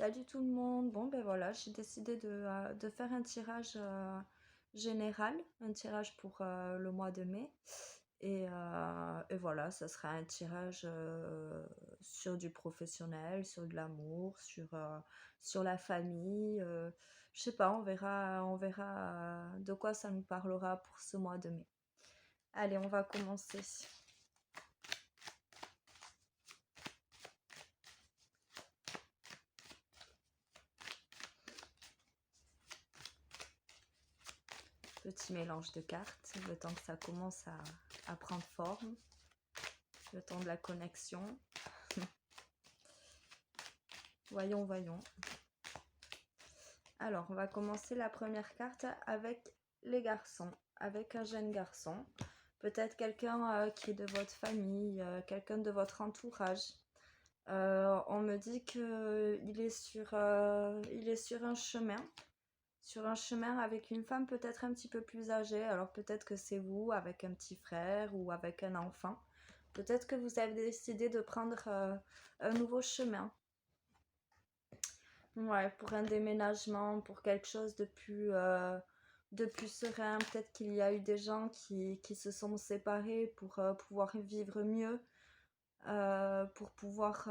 Salut tout le monde. Bon, ben voilà, j'ai décidé de faire un tirage général, un tirage pour le mois de mai. Et voilà, ça sera un tirage sur du professionnel, sur de l'amour, sur la famille. Je sais pas, on verra de quoi ça nous parlera pour ce mois de mai. Allez, on va commencer. Petit mélange de cartes, le temps que ça commence à prendre forme, le temps de la connexion. Voyons, voyons. Alors, on va commencer la première carte avec les garçons, avec un jeune garçon. Peut-être quelqu'un qui est de votre famille, quelqu'un de votre entourage. On me dit qu'il il est sur un chemin avec une femme peut-être un petit peu plus âgée. Alors peut-être que c'est vous avec un petit frère ou avec un enfant. Peut-être que vous avez décidé de prendre un nouveau chemin. Ouais, pour un déménagement, pour quelque chose de plus serein. Peut-être qu'il y a eu des gens qui se sont séparés pour pouvoir vivre mieux, pour pouvoir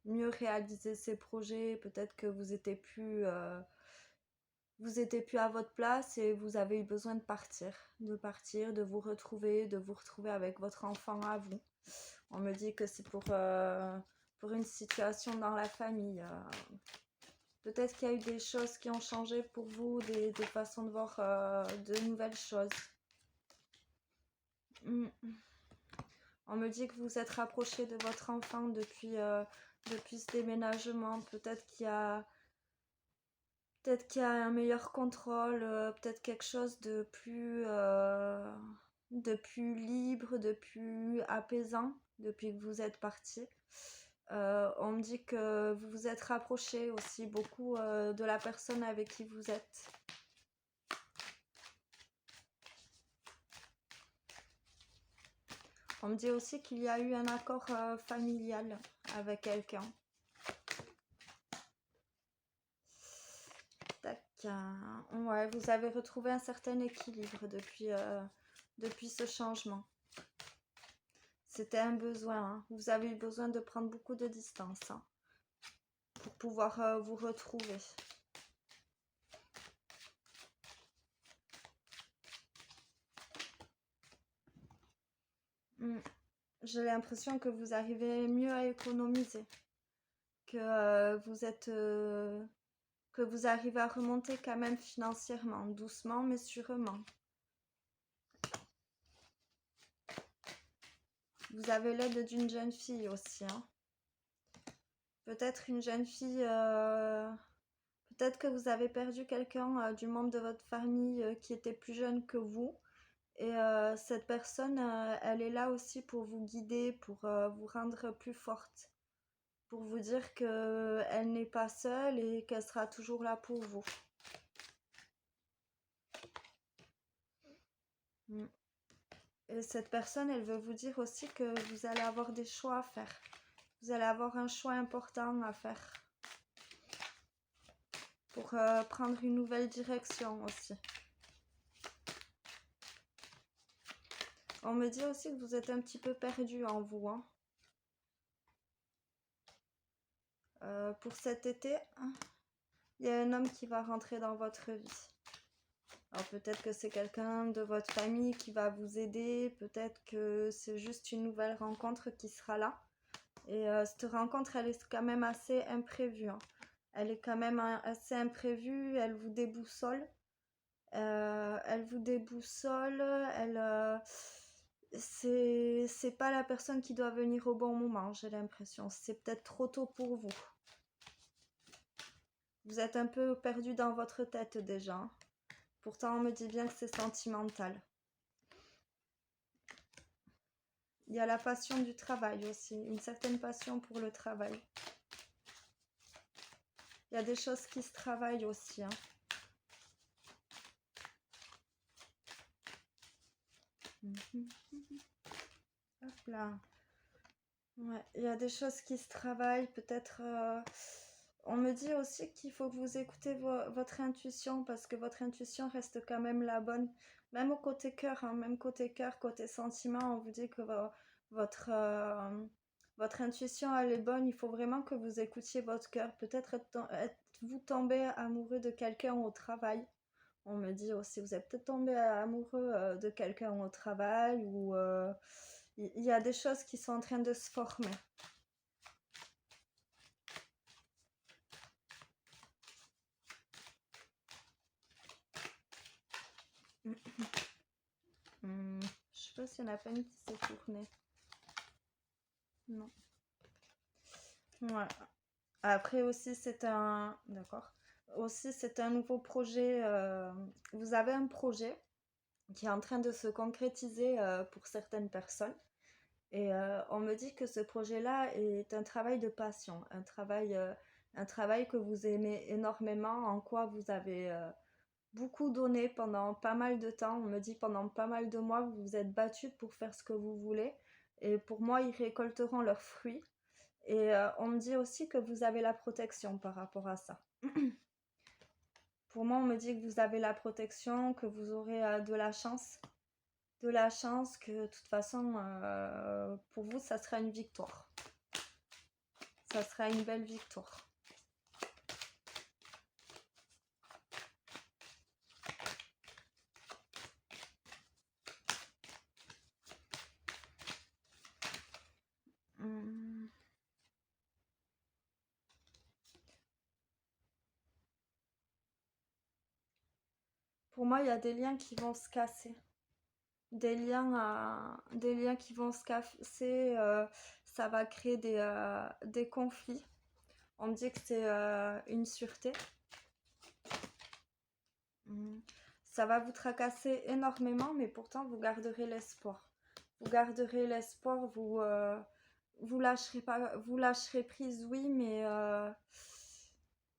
mieux réaliser ses projets. Peut-être que vous étiez plus à votre place et vous avez eu besoin de partir, de vous retrouver avec votre enfant à vous. On me dit que c'est pour une situation dans la famille. Peut-être qu'il y a eu des choses qui ont changé pour vous, des façons de voir de nouvelles choses. Mm. On me dit que vous êtes rapproché de votre enfant depuis ce déménagement. Peut-être qu'il y a un meilleur contrôle, peut-être quelque chose de plus libre, de plus apaisant depuis que vous êtes parti. On me dit que vous vous êtes rapproché aussi beaucoup de la personne avec qui vous êtes. On me dit aussi qu'il y a eu un accord familial avec quelqu'un. Tac. Ouais, vous avez retrouvé un certain équilibre depuis ce changement. C'était un besoin, hein. Vous avez eu besoin de prendre beaucoup de distance, hein, pour pouvoir vous retrouver. J'ai l'impression que vous arrivez mieux à économiser, que que vous arrivez à remonter quand même financièrement, doucement mais sûrement. Vous avez l'aide d'une jeune fille aussi, hein. Peut-être une jeune fille, peut-être que vous avez perdu quelqu'un du membre de votre famille qui était plus jeune que vous. Et cette personne, elle est là aussi pour vous guider, pour vous rendre plus forte, pour vous dire qu'elle n'est pas seule et qu'elle sera toujours là pour vous. Mm. Et cette personne, elle veut vous dire aussi que vous allez avoir des choix à faire. Vous allez avoir un choix important à faire pour prendre une nouvelle direction aussi. On me dit aussi que vous êtes un petit peu perdu en vous, hein. Pour cet été, il y a un homme qui va rentrer dans votre vie. Alors peut-être que c'est quelqu'un de votre famille qui va vous aider, peut-être que c'est juste une nouvelle rencontre qui sera là. Et cette rencontre, elle est quand même assez imprévue, hein. Elle est quand même assez imprévue, elle vous déboussole. C'est pas la personne qui doit venir au bon moment, j'ai l'impression. C'est peut-être trop tôt pour vous. Vous êtes un peu perdu dans votre tête déjà, hein. Pourtant, on me dit bien que c'est sentimental. Il y a la passion du travail aussi, une certaine passion pour le travail. Il y a des choses qui se travaillent aussi, hein. Hop là. Ouais, il y a des choses qui se travaillent, peut-être On me dit aussi qu'il faut que vous écoutez votre intuition parce que votre intuition reste quand même la bonne. Même au côté cœur, hein, même côté cœur, côté sentiment, on vous dit que votre, votre intuition, elle est bonne. Il faut vraiment que vous écoutiez votre cœur. Peut-être êtes-vous tombé amoureux de quelqu'un au travail. On me dit aussi, vous êtes peut-être tombé amoureux de quelqu'un au travail ou il y a des choses qui sont en train de se former. Je sais pas s'il y en a pas une qui s'est tournée. Non. Ouais. Après aussi, c'est un... D'accord. Aussi, c'est un nouveau projet. Vous avez un projet qui est en train de se concrétiser pour certaines personnes. Et on me dit que ce projet-là est un travail de passion, un travail que vous aimez énormément, en quoi vous avez beaucoup donné pendant pas mal de temps. On me dit pendant pas mal de mois, vous vous êtes battu pour faire ce que vous voulez. Et pour moi, ils récolteront leurs fruits. Et on me dit aussi que vous avez la protection par rapport à ça. Pour moi, on me dit que vous avez la protection, que vous aurez de la chance. De la chance, que de toute façon, pour vous, ça sera une victoire. Ça sera une belle victoire. Hum. Pour moi, il y a des liens qui vont se casser. Des liens qui vont se casser. Ça va créer des conflits. On me dit que c'est une sûreté. Ça va vous tracasser énormément, mais pourtant vous garderez l'espoir. Vous garderez l'espoir, vous lâcherez pas, vous lâcherez prise, oui, mais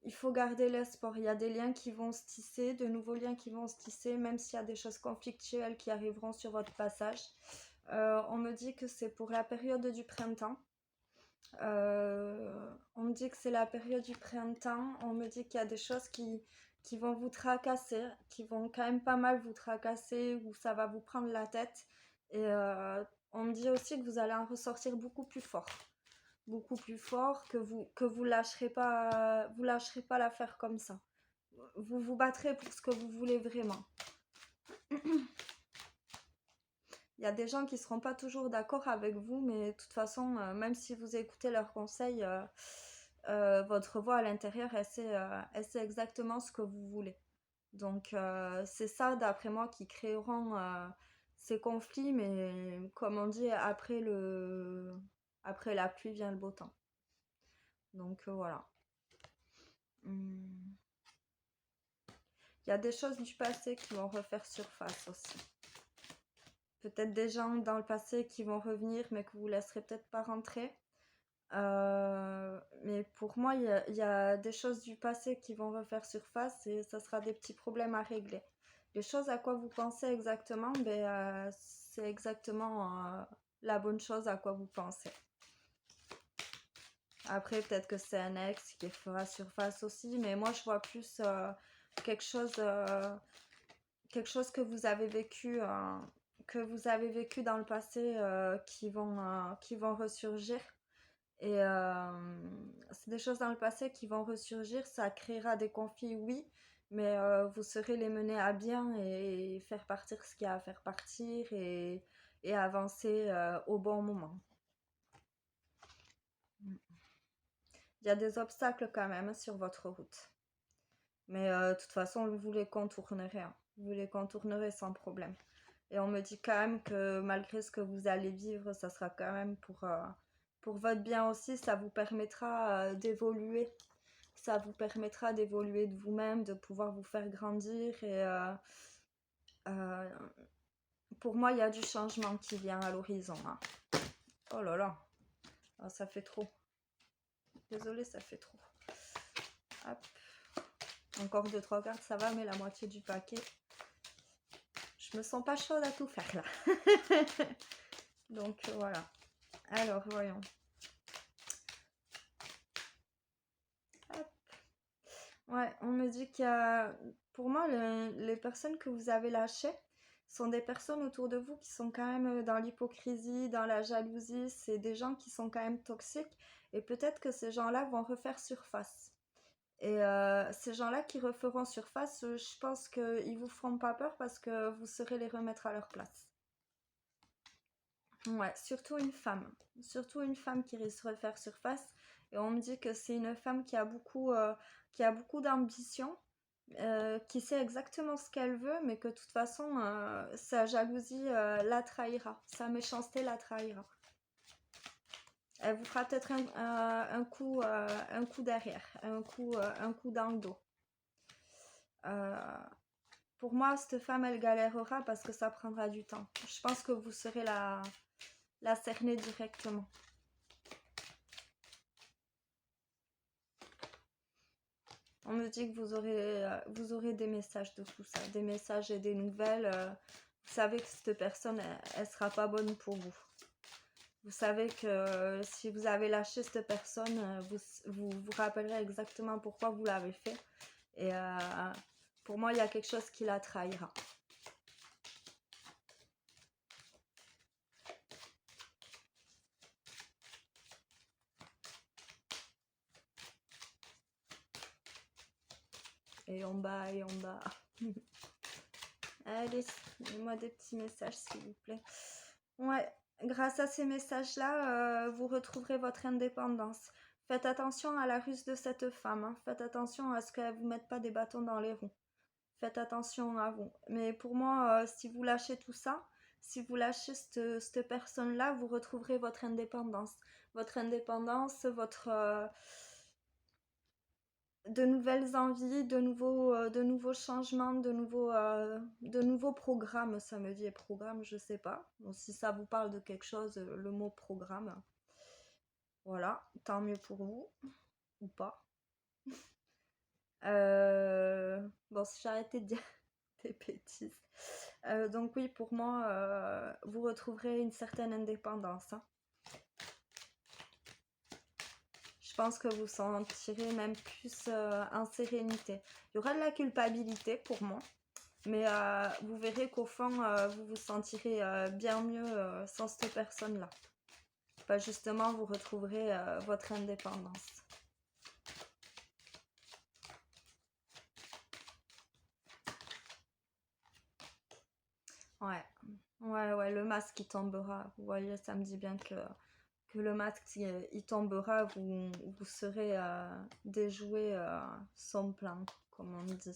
il faut garder l'espoir. Il y a des liens qui vont se tisser, de nouveaux liens qui vont se tisser, même s'il y a des choses conflictuelles qui arriveront sur votre passage. On me dit que c'est pour la période du printemps. On me dit que c'est la période du printemps. On me dit qu'il y a des choses qui vont vous tracasser, qui vont quand même pas mal vous tracasser, où ça va vous prendre la tête. Et on me dit aussi que vous allez en ressortir beaucoup plus fort. Beaucoup plus fort, que vous lâcherez pas l'affaire comme ça. Vous vous battrez pour ce que vous voulez vraiment. Il y a des gens qui ne seront pas toujours d'accord avec vous, mais de toute façon, même si vous écoutez leurs conseils, votre voix à l'intérieur, elle sait exactement ce que vous voulez. Donc, c'est ça, d'après moi, qui créeront ces conflits, mais comme on dit, après la pluie vient le beau temps. Donc, voilà. Il y a des choses du passé qui vont refaire surface aussi. Peut-être des gens dans le passé qui vont revenir, mais que vous laisserez peut-être pas rentrer. Mais pour moi, il y a des choses du passé qui vont refaire surface et ça sera des petits problèmes à régler. Les choses à quoi vous pensez exactement, ben, c'est exactement la bonne chose à quoi vous pensez. Après, peut-être que c'est un ex qui fera surface aussi, mais moi, je vois plus quelque chose, quelque chose que vous avez vécu dans le passé qui vont ressurgir. Et c'est des choses dans le passé qui vont ressurgir, ça créera des conflits, oui, mais vous saurez les mener à bien et faire partir ce qu'il y a à faire partir et avancer au bon moment. Il y a des obstacles quand même sur votre route. Mais de toute façon, vous les contournerez. Hein. Vous les contournerez sans problème. Et on me dit quand même que malgré ce que vous allez vivre, ça sera quand même pour votre bien aussi. Ça vous permettra d'évoluer. Ça vous permettra d'évoluer de vous-même, de pouvoir vous faire grandir. Et euh, pour moi, il y a du changement qui vient à l'horizon. Hein. Oh là là, oh, ça fait trop. Désolée, ça fait trop. Hop. Encore 2-3 cartes, ça va, mais la moitié du paquet. Je me sens pas chaude à tout faire là. Donc voilà. Alors, voyons. Hop. Ouais, on me dit qu'il y a... Pour moi, les personnes que vous avez lâchées sont des personnes autour de vous qui sont quand même dans l'hypocrisie, dans la jalousie. C'est des gens qui sont quand même toxiques. Et peut-être que ces gens-là vont refaire surface. Et ces gens-là qui referont surface, je pense qu'ils vous feront pas peur parce que vous saurez les remettre à leur place. Ouais, surtout une femme. Surtout une femme qui risque de refaire surface. Et on me dit que c'est une femme qui a beaucoup d'ambition, qui sait exactement ce qu'elle veut, mais que de toute façon, sa jalousie la trahira. Sa méchanceté la trahira. Elle vous fera peut-être un coup derrière, un coup dans le dos. Euh, pour moi, cette femme, elle galérera parce que ça prendra du temps. Je pense que vous serez la cerner directement. On me dit que vous aurez des messages de tout ça, des messages et des nouvelles. Vous savez que cette personne, elle sera pas bonne pour vous. Vous savez que si vous avez lâché cette personne, vous rappellerez exactement pourquoi vous l'avez fait. Et pour moi, il y a quelque chose qui la trahira. Et en bas, et en bas. Allez, donnez-moi des petits messages, s'il vous plaît. Ouais, grâce à ces messages-là, vous retrouverez votre indépendance. Faites attention à la ruse de cette femme, hein. Faites attention à ce qu'elle ne vous mette pas des bâtons dans les roues. Faites attention à vous. Mais pour moi, si vous lâchez tout ça, si vous lâchez cette personne-là, vous retrouverez votre indépendance. Votre indépendance, de nouvelles envies, de nouveaux changements, de nouveaux programmes. Ça me dit programme, je sais pas. Donc, si ça vous parle de quelque chose, le mot programme, voilà, tant mieux pour vous, ou pas. Bon, si j'arrêtais de dire des bêtises. Donc oui, pour moi, vous retrouverez une certaine indépendance, hein. Je pense que vous sentirez même plus en sérénité. Il y aura de la culpabilité pour moi, mais vous verrez qu'au fond, vous vous sentirez bien mieux sans cette personne-là. Enfin, justement, vous retrouverez votre indépendance. Ouais, ouais, le masque il tombera. Vous voyez, ça me dit bien que le masque il tombera, vous serez déjoué sans plan, comme on dit.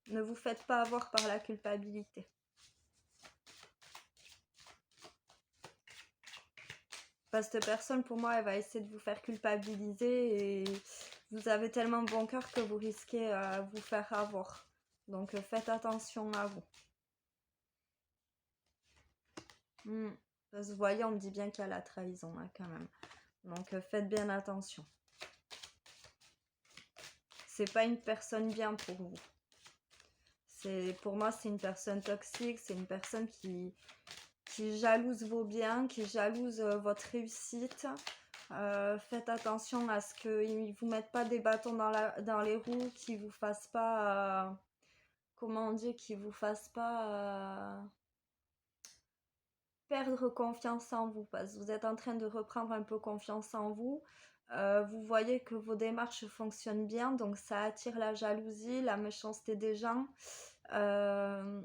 Ne vous faites pas avoir par la culpabilité. Parce que cette personne, pour moi, elle va essayer de vous faire culpabiliser et vous avez tellement bon cœur que vous risquez de vous faire avoir. Donc faites attention à vous. Parce que vous voyez, on me dit bien qu'il y a la trahison hein, quand même. Donc faites bien attention. C'est pas une personne bien pour vous. Pour moi, c'est une personne toxique, c'est une personne qui jalouse vos biens, qui jalouse votre réussite. Faites attention à ce qu'ils ne vous mettent pas des bâtons dans les roues, qu'ils ne vous fassent pas, comment on dit, qu'ils ne vous fassent pas perdre confiance en vous, parce que vous êtes en train de reprendre un peu confiance en vous. Vous voyez que vos démarches fonctionnent bien, donc ça attire la jalousie, la méchanceté des gens. Euh,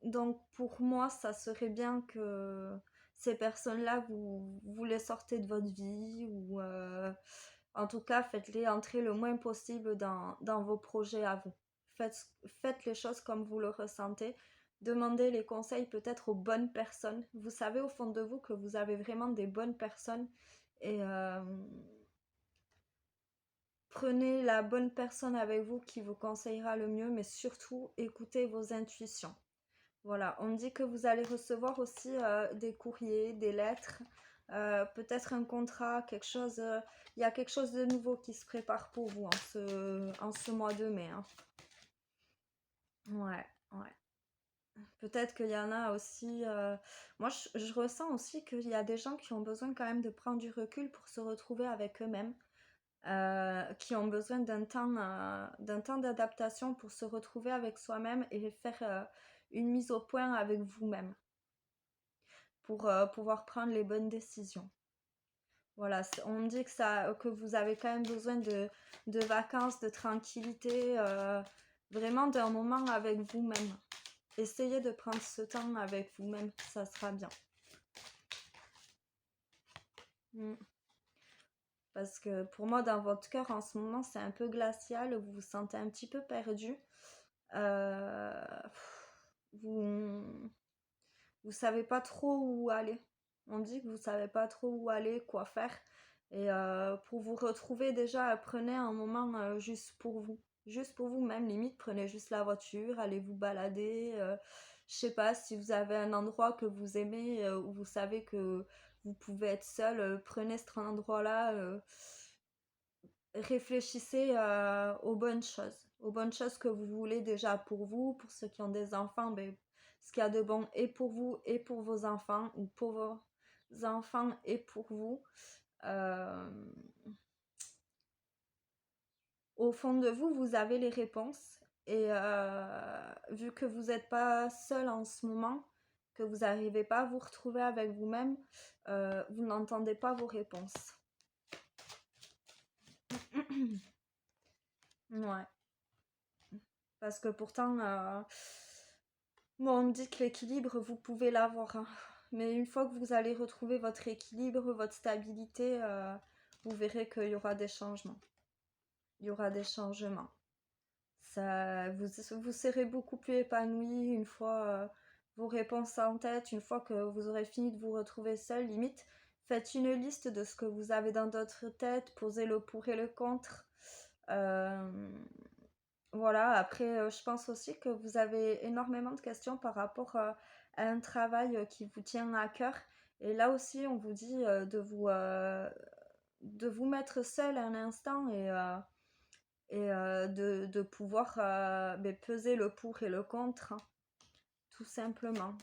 donc pour moi, ça serait bien que ces personnes-là, vous les sortez de votre vie ou en tout cas, faites-les entrer le moins possible dans vos projets à vous. Faites les choses comme vous le ressentez. Demandez les conseils peut-être aux bonnes personnes. Vous savez au fond de vous que vous avez vraiment des bonnes personnes et prenez la bonne personne avec vous qui vous conseillera le mieux, mais surtout écoutez vos intuitions. Voilà, on me dit que vous allez recevoir aussi des courriers, des lettres, peut-être un contrat, quelque chose. Il y a quelque chose de nouveau qui se prépare pour vous en ce mois de mai, hein. Ouais, ouais. Peut-être qu'il y en a aussi. Moi, je ressens aussi qu'il y a des gens qui ont besoin quand même de prendre du recul pour se retrouver avec eux-mêmes. qui ont besoin d'un temps d'adaptation pour se retrouver avec soi-même et faire une mise au point avec vous-même pour pouvoir prendre les bonnes décisions. Voilà, on me dit que vous avez quand même besoin de vacances, de tranquillité, vraiment d'un moment avec vous-même. Essayez de prendre ce temps avec vous-même, ça sera bien. Mm. Parce que pour moi, dans votre cœur, en ce moment, c'est un peu glacial, vous vous sentez un petit peu perdu. Euh, vous, vous savez pas trop où aller. On dit que vous savez pas trop où aller, quoi faire. Et pour vous retrouver, déjà, prenez un moment juste pour vous. Juste pour vous-même, limite, prenez juste la voiture, allez vous balader. Je sais pas, si vous avez un endroit que vous aimez, où vous savez que vous pouvez être seul, prenez cet endroit-là. Réfléchissez aux bonnes choses que vous voulez déjà pour vous, pour ceux qui ont des enfants, ben, ce qu'il y a de bon et pour vous et pour vos enfants, ou pour vos enfants et pour vous. Euh, Au fond de vous, vous avez les réponses. Et vu que vous n'êtes pas seul en ce moment, que vous n'arrivez pas à vous retrouver avec vous-même, vous n'entendez pas vos réponses. Ouais. Parce que pourtant, bon, on me dit que l'équilibre, vous pouvez l'avoir, hein. Mais une fois que vous allez retrouver votre équilibre, votre stabilité, vous verrez qu'il y aura des changements. Il y aura des changements. Ça, vous serez beaucoup plus épanoui une fois vos réponses en tête, une fois que vous aurez fini de vous retrouver seul. Limite, faites une liste de ce que vous avez dans votre tête, posez le pour et le contre. Euh, Voilà, après, je pense aussi que vous avez énormément de questions par rapport à un travail qui vous tient à cœur. Et là aussi, on vous dit de vous mettre seul un instant et de pouvoir ben, peser le pour et le contre, hein, tout simplement.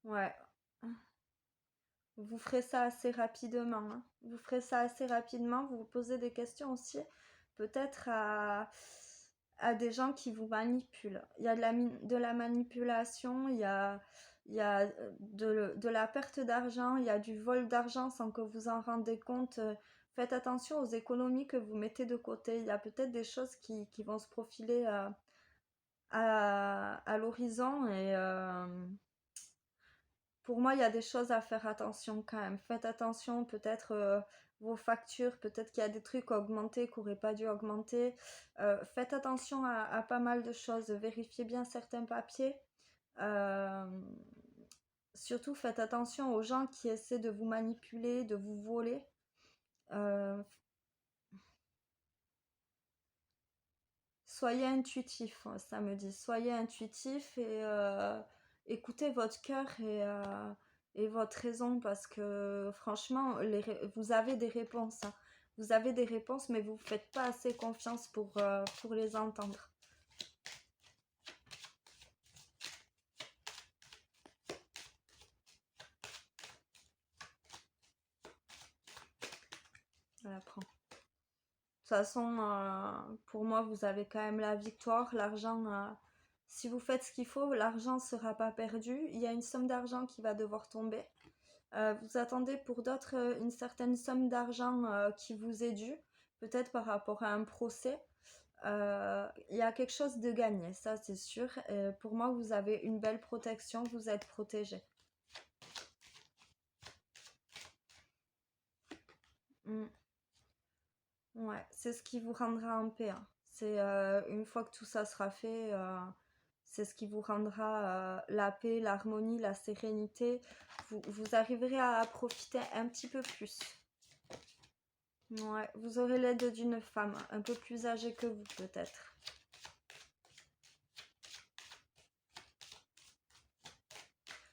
Ouais, vous ferez ça assez rapidement, hein. Vous ferez ça assez rapidement, vous vous posez des questions aussi, peut-être à des gens qui vous manipulent. Il y a de la manipulation, il y a de la perte d'argent, il y a du vol d'argent sans que vous en rendez compte. Faites attention aux économies que vous mettez de côté. Il y a peut-être des choses qui vont se profiler à l'horizon et pour moi, il y a des choses à faire attention quand même. Faites attention, peut-être vos factures, peut-être qu'il y a des trucs augmentés qui n'auraient pas dû augmenter. Faites attention à pas mal de choses. Vérifiez bien certains papiers. Euh, Surtout, faites attention aux gens qui essaient de vous manipuler, de vous voler. Euh, Soyez intuitif, ça me dit. Soyez intuitif et écoutez votre cœur et votre raison parce que franchement, vous avez des réponses, hein. Vous avez des réponses, mais vous ne faites pas assez confiance pour les entendre. Voilà, prends. De toute façon, pour moi, vous avez quand même la victoire. L'argent, si vous faites ce qu'il faut, l'argent ne sera pas perdu. Il y a une somme d'argent qui va devoir tomber. Vous attendez pour d'autres une certaine somme d'argent qui vous est due, peut-être par rapport à un procès. Il y a quelque chose de gagné, ça c'est sûr. Pour moi, vous avez une belle protection, vous êtes protégé. Mm. Ouais, c'est ce qui vous rendra en paix, hein. C'est une fois que tout ça sera fait, c'est ce qui vous rendra la paix, l'harmonie, la sérénité. Vous arriverez à profiter un petit peu plus. Ouais, vous aurez l'aide d'une femme, un peu plus âgée que vous peut-être.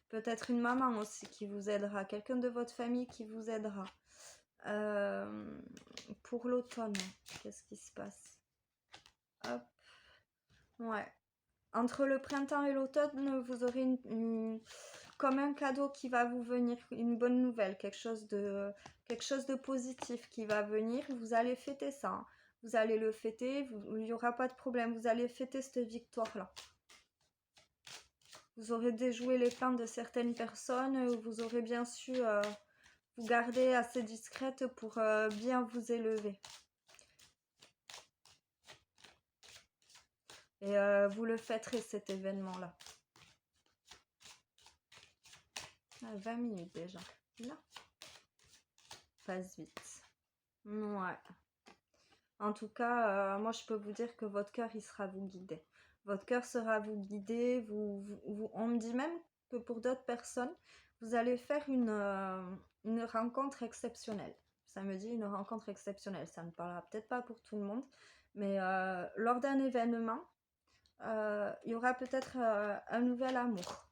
Peut-être une maman aussi qui vous aidera, quelqu'un de votre famille qui vous aidera. Euh, pour l'automne, qu'est-ce qui se passe? Hop, ouais. Entre le printemps et l'automne, vous aurez comme un cadeau qui va vous venir, une bonne nouvelle, quelque chose de positif qui va venir. Vous allez fêter ça, hein. Vous allez le fêter, il n'y aura pas de problème. Vous allez fêter cette victoire-là. Vous aurez déjoué les plans de certaines personnes. Vous aurez bien su vous garder assez discrète pour bien vous élever. Et vous le fêterez, cet événement-là. 20 minutes déjà. Là. Passe vite. Ouais. En tout cas, moi, je peux vous dire que votre cœur, il sera vous guider. Votre cœur sera vous guider. On me dit même que pour d'autres personnes, vous allez faire une rencontre exceptionnelle. Ça me dit une rencontre exceptionnelle. Ça ne parlera peut-être pas pour tout le monde. Mais lors d'un événement, il y aura peut-être un nouvel amour.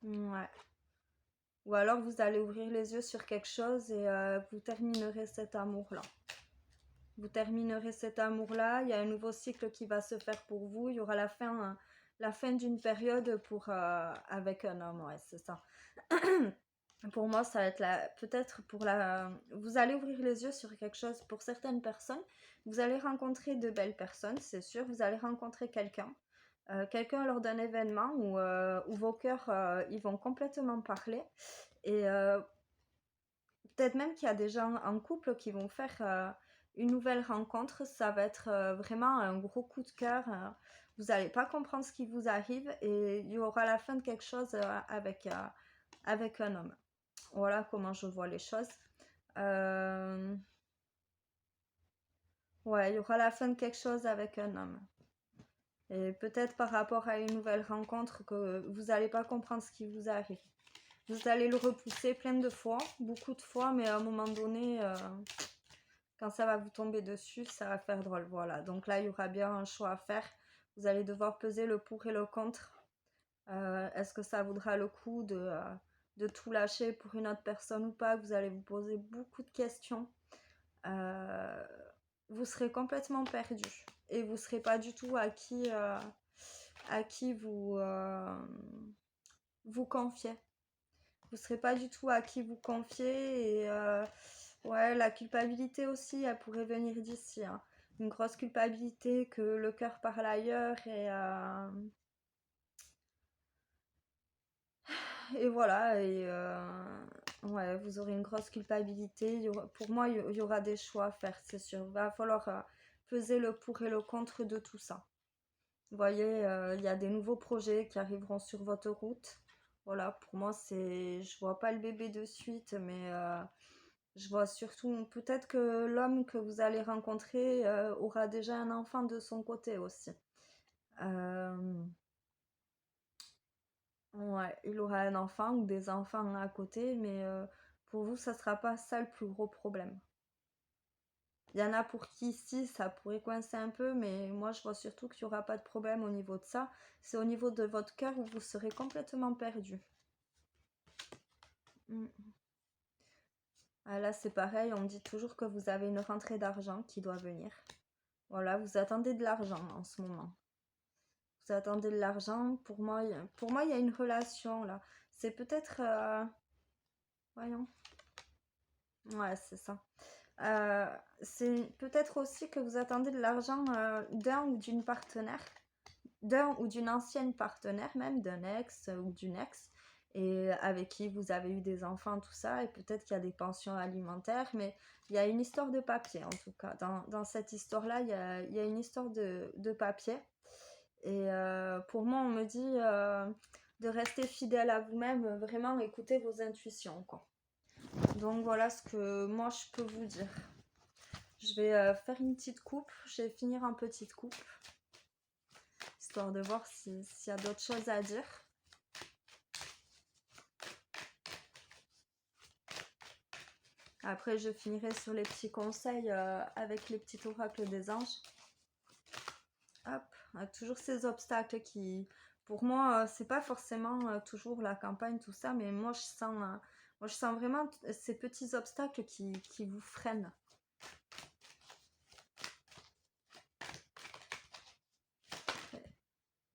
Ouais. Ou alors vous allez ouvrir les yeux sur quelque chose et vous terminerez cet amour-là. Vous terminerez cet amour-là. Il y a un nouveau cycle qui va se faire pour vous. Il y aura la fin d'une période avec un homme. Ouais, c'est ça. Pour moi, ça va être peut-être vous allez ouvrir les yeux sur quelque chose. Pour certaines personnes, vous allez rencontrer de belles personnes, c'est sûr. Vous allez rencontrer quelqu'un. Quelqu'un lors d'un événement où vos cœurs ils vont complètement parler. Et peut-être même qu'il y a des gens en couple qui vont faire une nouvelle rencontre. Ça va être vraiment un gros coup de cœur. Vous n'allez pas comprendre ce qui vous arrive et il y aura la fin de quelque chose avec un homme. Voilà comment je vois les choses. Ouais, il y aura la fin de quelque chose avec un homme. Et peut-être par rapport à une nouvelle rencontre que vous n'allez pas comprendre ce qui vous arrive. Vous allez le repousser plein de fois, beaucoup de fois, mais à un moment donné, quand ça va vous tomber dessus, ça va faire drôle. Voilà, donc là, il y aura bien un choix à faire. Vous allez devoir peser le pour et le contre. Est-ce que ça vaudra le coup de tout lâcher pour une autre personne ou pas? Vous allez vous poser beaucoup de questions. Vous serez complètement perdu et vous ne serez pas du tout à qui vous confiez. Vous ne serez pas du tout à qui vous confier et ouais, la culpabilité aussi, elle pourrait venir d'ici, hein. Une grosse culpabilité que le cœur parle ailleurs et voilà, et ouais, vous aurez une grosse culpabilité. Pour moi, il y aura des choix à faire, c'est sûr. Il va falloir peser le pour et le contre de tout ça. Vous voyez, il y a des nouveaux projets qui arriveront sur votre route. Voilà, pour moi, je vois pas le bébé de suite, mais je vois surtout, peut-être que l'homme que vous allez rencontrer aura déjà un enfant de son côté aussi. Ouais, il aura un enfant ou des enfants à côté, mais pour vous, ça sera pas ça le plus gros problème. Il y en a pour qui, si, ça pourrait coincer un peu, mais moi, je vois surtout qu'il n'y aura pas de problème au niveau de ça. C'est au niveau de votre cœur où vous serez complètement perdu. Ah, là, c'est pareil, on me dit toujours que vous avez une rentrée d'argent qui doit venir. Voilà, vous attendez de l'argent en ce moment. Vous attendez de l'argent. Pour moi, il y a une relation là. C'est peut-être... voyons. Ouais, c'est ça. C'est peut-être aussi que vous attendez de l'argent d'un ou d'une partenaire, d'un ou d'une ancienne partenaire même, d'un ex ou d'une ex, et avec qui vous avez eu des enfants, tout ça, et peut-être qu'il y a des pensions alimentaires, mais il y a une histoire de papier en tout cas. Dans cette histoire-là, il y a une histoire de papier. Et pour moi, on me dit de rester fidèle à vous-même, vraiment écouter vos intuitions, quoi. Donc voilà ce que moi je peux vous dire. Je vais faire une petite coupe, je vais finir en petite coupe, histoire de voir s'il y a d'autres choses à dire. Après, je finirai sur les petits conseils avec les petits oracles des anges. Hop, toujours ces obstacles qui, pour moi, c'est pas forcément toujours la campagne, tout ça, mais moi je sens vraiment ces petits obstacles qui vous freinent.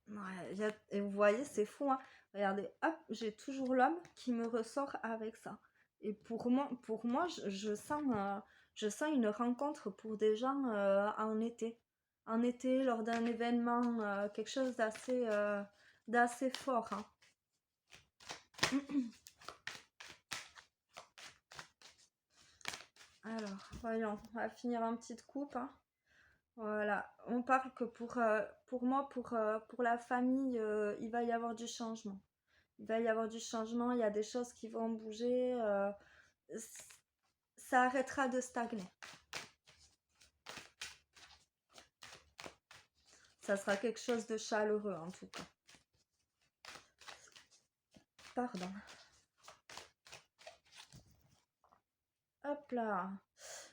Ouais, et vous voyez, c'est fou, hein. Regardez, hop, j'ai toujours l'homme qui me ressort avec ça. Et pour moi, je sens une rencontre pour des gens en été. En été, lors d'un événement, quelque chose d'assez fort, hein. Alors, voyons, on va finir en petite coupe, hein. Voilà, on parle que pour moi, pour la famille, il va y avoir du changement. Il va y avoir du changement, il y a des choses qui vont bouger, c- ça arrêtera de stagner. Ça sera quelque chose de chaleureux en tout cas. Pardon. Hop là.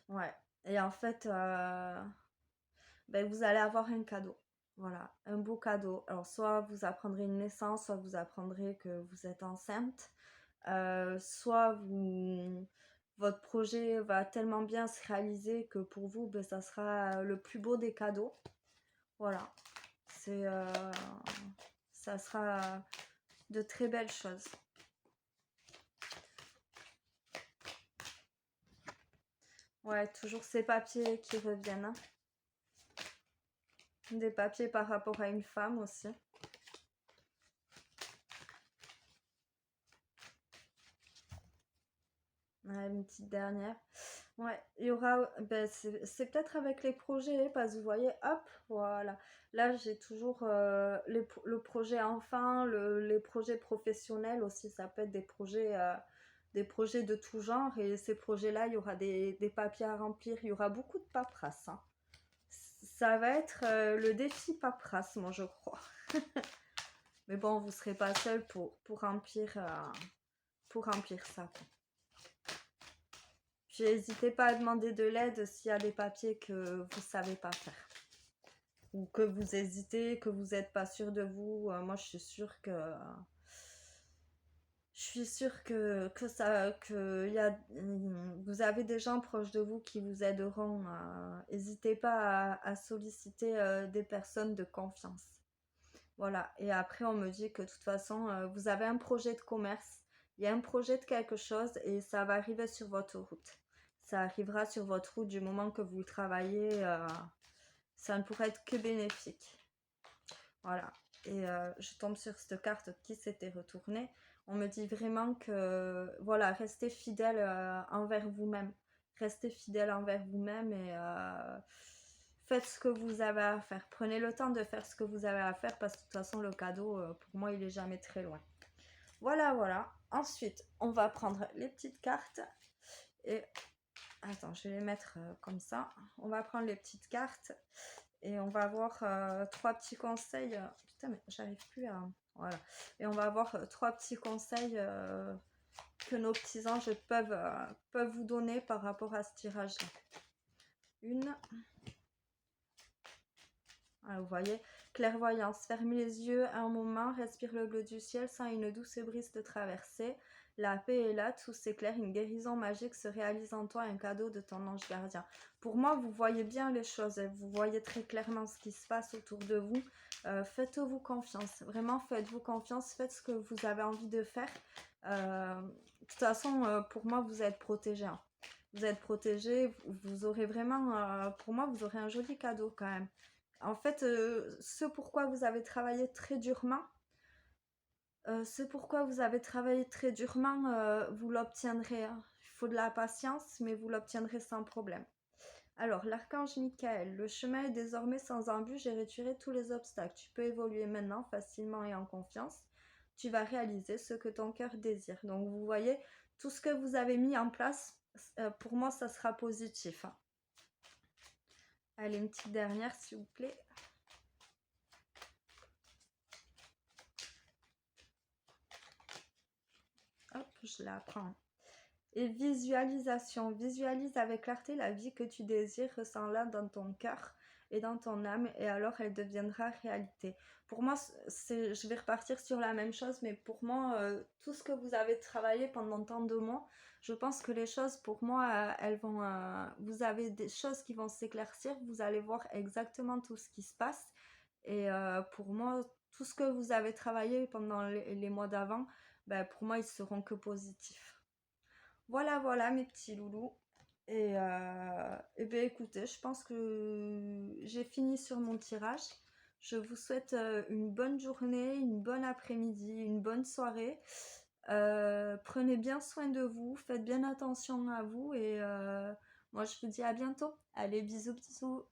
Ouais. Et en fait, ben, vous allez avoir un cadeau. Voilà, un beau cadeau. Alors, soit vous apprendrez une naissance, soit vous apprendrez que vous êtes enceinte. Soit votre projet va tellement bien se réaliser que pour vous, ben, ça sera le plus beau des cadeaux. Voilà, c'est, ça sera de très belles choses. Ouais, toujours ces papiers qui reviennent, hein. Des papiers par rapport à une femme aussi. Ouais, une petite dernière. Ouais, il y aura, ben, c'est peut-être avec les projets, parce que vous voyez, hop, voilà. Là, j'ai toujours le projet enfant, les projets professionnels aussi, ça peut être des projets de tout genre, et ces projets-là, il y aura des papiers à remplir, il y aura beaucoup de paperasse, hein. Ça va être le défi paperasse, moi, je crois. Mais bon, vous ne serez pas seul pour remplir ça, quoi. Puis n'hésitez pas à demander de l'aide s'il y a des papiers que vous ne savez pas faire. Ou que vous hésitez, que vous n'êtes pas sûr de vous. Moi, je suis sûre que ça, vous avez des gens proches de vous qui vous aideront. N'hésitez pas à solliciter des personnes de confiance. Voilà. Et après, on me dit que de toute façon, vous avez un projet de commerce, il y a un projet de quelque chose et ça va arriver sur votre route. Ça arrivera sur votre route du moment que vous le travaillez. Ça ne pourrait être que bénéfique. Voilà. Et je tombe sur cette carte qui s'était retournée. On me dit vraiment que, voilà, restez fidèle envers vous-même. Restez fidèle envers vous-même et faites ce que vous avez à faire. Prenez le temps de faire ce que vous avez à faire parce que de toute façon, le cadeau, pour moi, il est jamais très loin. Voilà, voilà. Ensuite, on va prendre les petites cartes et attends, je vais les mettre comme ça. On va prendre les petites cartes et on va avoir trois petits conseils. Putain, mais j'arrive plus à. Voilà. Et on va avoir trois petits conseils que nos petits anges peuvent vous donner par rapport à ce tirage-là. Une. Ah, vous voyez, clairvoyance. Fermez les yeux un moment, respire le bleu du ciel, sens une douce brise te traverser. La paix est là, tout s'éclaire, une guérison magique se réalise en toi, un cadeau de ton ange gardien. Pour moi, vous voyez bien les choses, vous voyez très clairement ce qui se passe autour de vous. Faites-vous confiance, vraiment faites-vous confiance, faites ce que vous avez envie de faire. De toute façon, pour moi, vous êtes protégé, hein. Vous êtes protégé, vous aurez vraiment, pour moi, vous aurez un joli cadeau quand même. En fait, ce pourquoi vous avez travaillé très durement, vous l'obtiendrez, hein. Il faut de la patience, mais vous l'obtiendrez sans problème. Alors, l'archange Michael, le chemin est désormais sans embûche, j'ai retiré tous les obstacles. Tu peux évoluer maintenant facilement et en confiance. Tu vas réaliser ce que ton cœur désire. Donc, vous voyez, tout ce que vous avez mis en place, pour moi, ça sera positif, hein. Allez, une petite dernière, s'il vous plaît. Hop, je la prends. Et visualisation. Visualise avec clarté la vie que tu désires, ressens-la dans ton cœur et dans ton âme, et alors elle deviendra réalité. Pour moi, je vais repartir sur la même chose, mais pour moi, tout ce que vous avez travaillé pendant tant de mois, je pense que les choses, pour moi, vous avez des choses qui vont s'éclaircir, vous allez voir exactement tout ce qui se passe. Et pour moi, tout ce que vous avez travaillé pendant les mois d'avant, ben, pour moi, ils seront que positifs. Voilà, voilà, mes petits loulous. Et ben écoutez, je pense que j'ai fini sur mon tirage. Je vous souhaite une bonne journée, une bonne après-midi, une bonne soirée. Prenez bien soin de vous, faites bien attention à vous et moi je vous dis à bientôt. Allez, bisous, bisous.